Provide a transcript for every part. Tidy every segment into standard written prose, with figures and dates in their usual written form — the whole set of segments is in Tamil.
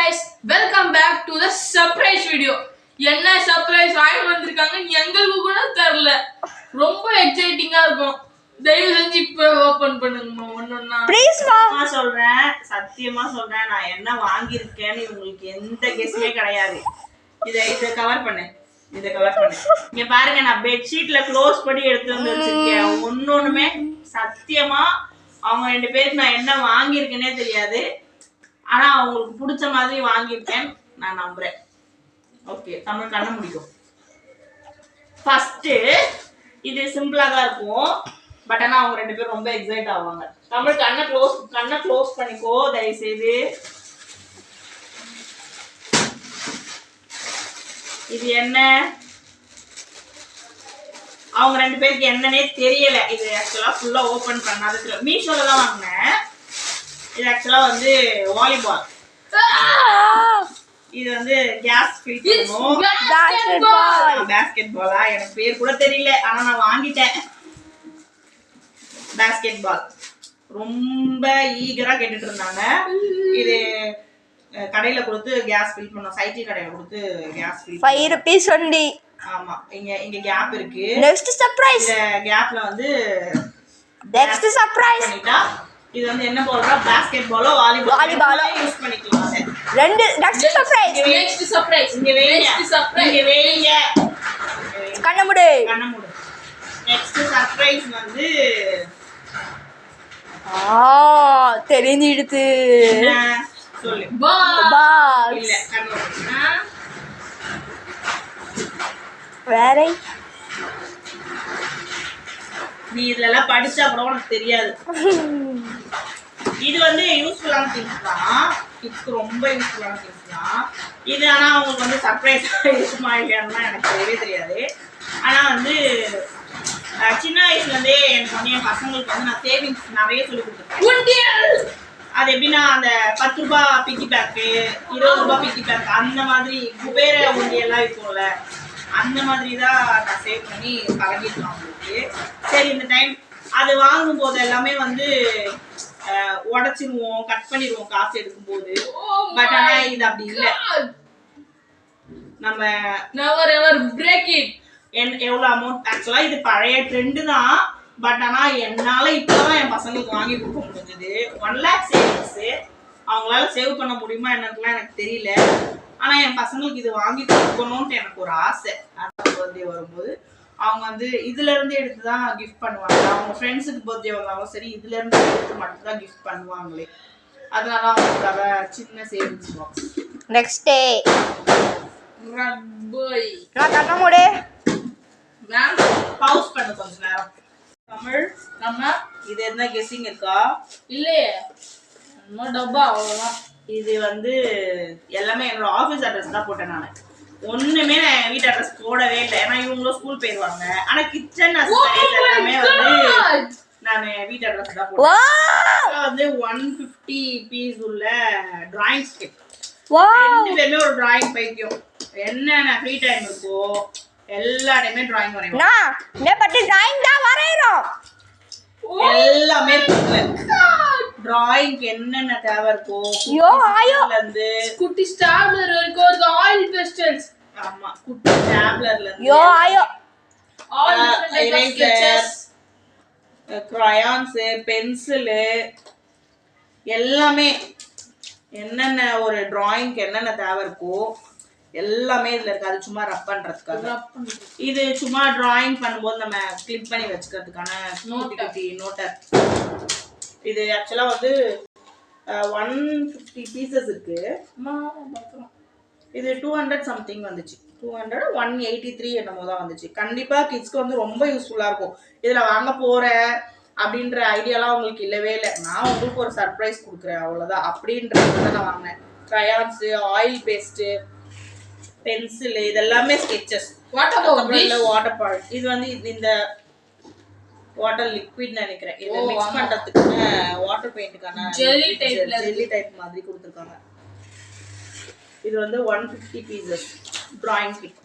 guys, welcome back to the surprise video. என்ன சர்ப்ரைஸ் வாங்கி வந்திருக்காங்க எங்களுக்கு கூட தெரியல. ரொம்ப எக்ஸைட்டிங்கா இருக்கும். தயவு செஞ்சு இப்ப ஓபன் பண்ணுங்க ஒண்ணொண்ணா. ப்ளீஸ் நான் சொல்றேன், சத்தியமா சொல்றேன், நான் என்ன வாங்கியிருக்கேன்னு உங்களுக்கு எந்த கெஸ்மே கிடையாது. இத கவர் பண்ணு, இத கவர் பண்ணு. இங்க பாருங்க, நான் பெட்ஷீட்ல க்ளோஸ் பண்ணி எடுத்து வந்து வச்சிருக்கேன். ஒன்னொண்ணுமே சத்தியமா அவங்க ரெண்டு பேருக்கு நான் என்ன வாங்கியிருக்கேனே தெரியாது. ஆனா அவங்களுக்கு பிடிச்ச மாதிரி வாங்கியிருக்கேன் நான் நம்புறேன். ஓகே, தமிழ் கண்ண முடிக்கும். ஃபர்ஸ்ட் இது சிம்பிளா தான் இருக்கும், பட் ஆனா அவங்க ரெண்டு பேரும் ரொம்ப எக்ஸைட் ஆவாங்க. தமிழ் கண்ணை க்ளோஸ் பண்ணிக்கோ தயவு செய்து. இது என்ன? அவங்க ரெண்டு பேருக்கு என்னன்னே தெரியல. இது ஆக்சுவலா ஃபுல்லா ஓபன் பண்ணாத மீஷோல தான் வாங்கினேன். இது ஆக்சுவலா வந்து வாலிபால். இது வந்து கேஸ் ஃபில் பண்ணும். பேஸ்கெட் பாலா? எனக்கு பேர் கூட தெரியல, ஆனா நான் வாங்கிட்டேன். பேஸ்கெட் பால் ரொம்ப ஈகரா கேட்டுட்டு இருந்தாங்க. இது கடையில கொடுத்து கேஸ் ஃபில் பண்ணோம். சைக்கிள் கடையில கொடுத்து கேஸ் ஃபில் 5 rupees only. ஆமா, இங்க கேப் இருக்கு. Next surprise. இந்த கேப்ல வந்து நெக்ஸ்ட் சர்ப்ரைஸ் பண்ணிட்டா இது வந்து என்ன போல்றா, பாஸ்கெட் பாலோ வாலிபாலோ யூஸ் பண்ணிக்கலாம். ரெண்டு நெக்ஸ்ட் சர்ப்ரைஸ். Next surprise. இங்க வேங்க கண்ண மூடு. நெக்ஸ்ட் சர்ப்ரைஸ் வந்து தெரிஞ்சிடுது. சொல்லு. பாக்ஸ் இல்ல, கண்ணு வேற. நீ இதெல்லாம் படிச்சா கூட உனக்கு தெரியாது. இது வந்து யூஸ்ஃபுல்லான திங்ஸ் தான், கிட்ஸ்க்கு ரொம்ப யூஸ்ஃபுல்லான திங்ஸ் தான் இது. ஆனால் அவங்களுக்கு வந்து சர்ப்ரைஸ் இருக்குமா இல்லையான்னு எனக்கு தெரியவே தெரியாது. ஆனால் வந்து சின்ன வயசுலேருந்தே எனக்கு வந்து என் பசங்களுக்கு வந்து நான் சேவிங்ஸ் நிறைய சொல்லி கொடுத்துருக்கேன். அது எப்படின்னா, அந்த 10 ரூபாய் பிக்கி பேக்கு, 20 ரூபாய் பிக்கி பேக், அந்த மாதிரி குபேர உண்டியெல்லாம் இருக்கும்ல, அந்த மாதிரி தான் நான் சேவ் பண்ணி பழகிருக்கேன் அவங்களுக்கு. சரி, இந்த டைம் அது வாங்கும் போது எல்லாமே வந்து உடைச்சிருவோம், கட் பண்ணிடுவோம் காசு எடுக்கும் போது. பட் ஆனா இது அப்படி இல்லை. நம்ம never ever break it. எவ்வளவு அமௌண்ட், ஆக்சுவலா இது பழைய ட்ரெண்ட் தான், பட் ஆனா என்னால இப்பதான் என் பசங்களுக்கு வாங்கி கொடுக்க முடிஞ்சது. 1 lakh சேவிங்ஸ். அவங்களால சேவ் பண்ண முடியுமா என்னன்னு எனக்கு தெரியல. ஆனா என் பசங்களுக்கு இது வாங்கி கொடுக்கணும்னு எனக்கு ஒரு ஆசை. பர்த்டே வரும்போது அவங்க வந்து இதுல இருந்து எடுத்துதான் கிஃப்ட் பண்ணுவாங்க. அவங்க ஃப்ரெண்ட்ஸுக்கு பர்த்டே வந்தாலும் சரி, இதுல இருந்து எடுத்து மட்டும் தான் கிஃப்ட் பண்ணுவாங்களே. அதனால அவங்களுக்காக சின்ன சேவிங்ஸ் பாக்ஸ். நெக்ஸ்ட் டே ரப்பய். நான் கண்ண மூடு. மேம் பவுஸ் பண்ணு கொஞ்ச நேரம். தமிழ் நம்ம இது என்ன கெஸ்ஸிங் இருக்கா? இல்லையே, நம்ம டப்பா அவ்வளவுதான். இது வந்து எல்லாமே என்னோட ஆஃபீஸ் அட்ரஸ் தான் போட்டேன். நான் ஒண்ணுமே நான் வீட்டு அட்ரஸ் போடவே இல்லை, ஏன்னா இவங்களும் ஸ்கூல் போயிடுவாங்க. ஆனா கிச்சன் எல்லாமே வந்து நான் வீட்டு அட்ரஸ் தான் போட்டேன். வந்து 150 பீஸ் உள்ள டிராயிங் ஸ்கெட்ச். ரெண்டு பேருமே ஒரு டிராயிங் பைத்தியம். என்னென்ன ஃப்ரீ டைம் இருக்கோ எல்லா டைமே டிராயிங் வரையும். டிராயிங் தான் வரையறோம். எல்லாமே டிராயிங்க்கு என்னென்ன தேவை இருக்கோ, இருந்து குட்டி ஸ்டாப்லர் வரைக்கும் ஒரு ஆயில் பெஸ்டல்ஸ். ஆமா, குட்டி ஸ்டாப்லர்ல இருந்து எரேசர், கிரையான்ஸ், பென்சில், எல்லாமே என்னென்ன ஒரு டிராயிங்க்கு என்னென்ன தேவை இருக்கோ எல்லாமே இதுல இருக்கு. அது சும்மா ரப் பண்றதுக்காக. இது சும்மா டிராயிங் பண்ணும்போது நம்ம கிளிப் பண்ணி வச்சுக்கிறதுக்கான நோட்டர். இது ஆக்சுவலா வந்து 150 பீசஸ் இருக்கு. இது 200 சம்திங் வந்துச்சு. 200 183 என்னமோ தான் வந்துச்சு. கண்டிப்பா கிட்ஸ்க்கு வந்து ரொம்ப யூஸ்ஃபுல்லா இருக்கும். இதுல வாங்க போறேன் அப்படின்ற ஐடியாலாம் உங்களுக்கு இல்லவே இல்லை. நான் உங்களுக்கு ஒரு சர்ப்ரைஸ் கொடுக்குறேன் அவ்வளவுதான். அப்படின்றத நான் வாங்கினேன். கிரையான்ஸ், ஆயில் பேஸ்ட், பென்சில், இதெல்லாமே ஸ்கெச்சஸ். வாட்டர் பால். இது வந்து இந்த வாட்டர் லிக்விட் நினைக்கிறேன். இது மிக்ஸ் பண்றதுக்கான வாட்டர் பெயிண்ட்க்கான ஜெல்லி டைப் மாதிரி கொடுத்துருக்காங்க. இது வந்து 150 பீசஸ் டிராயிங் கிட்.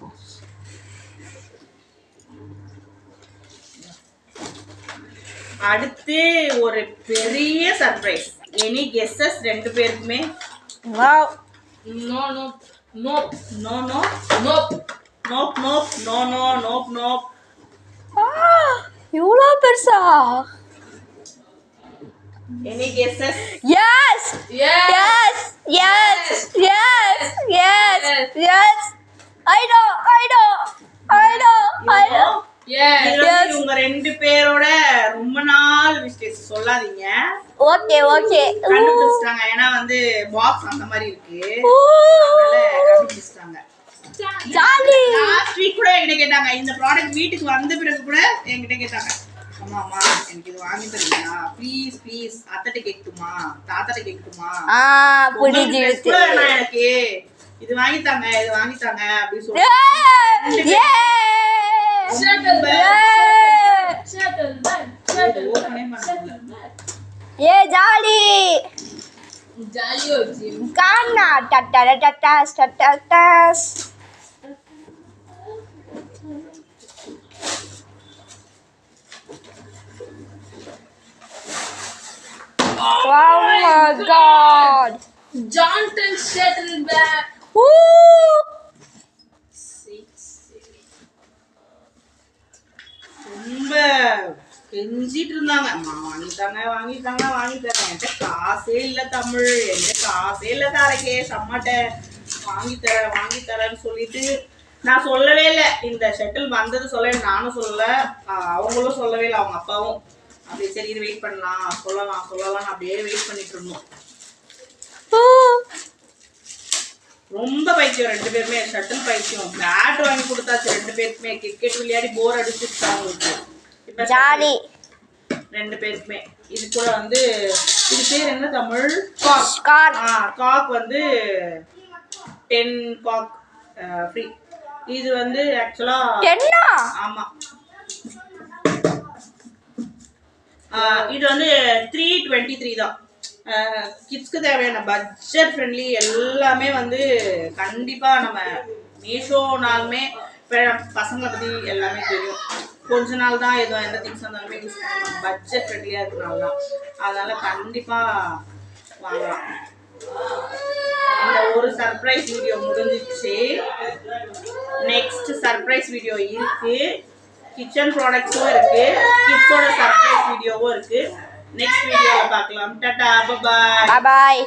அடுத்து ஒரு பெரிய சர்ப்ரைஸ். எனி கெஸ்ஸஸ் ரெண்டு பேருக்குமே? Wow, No, no, nope, no no nope. Nope nope no no nope nope. இவ்வளோ பெருசா? Any guesses? Yes Yes. Yes yes yes yes yes I know Yes. இது வந்து இவங்க 2 பேரோட ரொம்ப நாள் மிஸ்டேக்ஸ் சொல்லாதீங்க. ஓகே கண்டுபிடிச்சிட்டாங்க. ஏன்னா வந்து பாக்ஸ் அந்த மாதிரி இருக்கு. அதனால கண்டுபிடிச்சிட்டாங்க. ஜாலி. லாஸ்ட் வீக் கூட என்கிட்ட கேட்டாங்க. இந்த ப்ராடக்ட் வீட்டுக்கு வந்த பிறகு கூட என்கிட்ட கேட்டாங்க. அம்மா எனக்கு இது வாங்கி தரீங்களா ப்ளீஸ் ப்ளீஸ், அத்தட்ட கேட்கட்டுமா தாத்தாட்ட கேட்கட்டுமா, புரியுது. கூட நான் எனக்கு இது வாங்கி தாங்க அப்படின்னு சொல்லி Settle back. Settle back. ஏ ஜாலி. Jolly வச்சு. கானா டட்டஸ். Oh my god. Johnson settle back. Woo! ரொம்ப கெஞ்சிட்டு இருந்தாங்க. அம்மா வாங்கி தாங்க என்கிட்ட காசே இல்ல தமிழ், என்கிட்ட காசே இல்ல தாரகே சம்மாட்ட வாங்கி தரேன்னு சொல்லிட்டு நான் சொல்லவே இல்லை. இந்த ஷட்டில் வந்தது சொல்ல நானும் சொல்லல, அவங்களும் சொல்லவே இல்லை, அவங்க அப்பாவும். அப்படியே சரி இது வெயிட் பண்ணலாம் சொல்லலாம் அப்படியே வெயிட் பண்ணிட்டு இருந்தோம். ரொம்ப பைத்தியம் 2 பேருமே, ஷட்டில் பைத்தியம். பேட் வாங்கி கொடுத்தாச்சு 2 பேருக்குமே. கிரிக்கெட் விளையாடி போர் அடிச்சிருச்சு அவங்களுக்கு. இப்ப ஜாலி 2 பேருக்குமே. இது கூட வந்து இது பேர் என்ன தமிழ்? காக் வந்து 10 காக் ஃப்ரீ. இது வந்து ஆக்சுவலா ஆமா இது வந்து 323 தான். கிட்ஸ்க்கு தேவையான பட்ஜெட் ஃப்ரெண்ட்லி எல்லாமே வந்து கண்டிப்பாக நம்ம மீஷோனாலுமே பசங்களை பற்றி எல்லாமே தெரியும். கொஞ்ச நாள் தான் எந்த திங்ஸ் இருந்தாலுமே யூஸ் பண்ணுவோம். பட்ஜெட் ஃப்ரெண்ட்லியாக இருக்கிறனால தான். அதனால் கண்டிப்பாக வாங்கலாம். இந்த ஒரு சர்ப்ரைஸ் வீடியோ முடிஞ்சிச்சு. நெக்ஸ்ட் சர்ப்ரைஸ் வீடியோ இருக்கு. கிச்சன் ப்ராடக்ட்ஸும் இருக்கு, கிட்ஸோட சர்ப்ரைஸ் வீடியோவும் இருக்கு. நெக்ஸ்ட் வீடியோவில் பார்க்கலாம். டாடா, பாய்.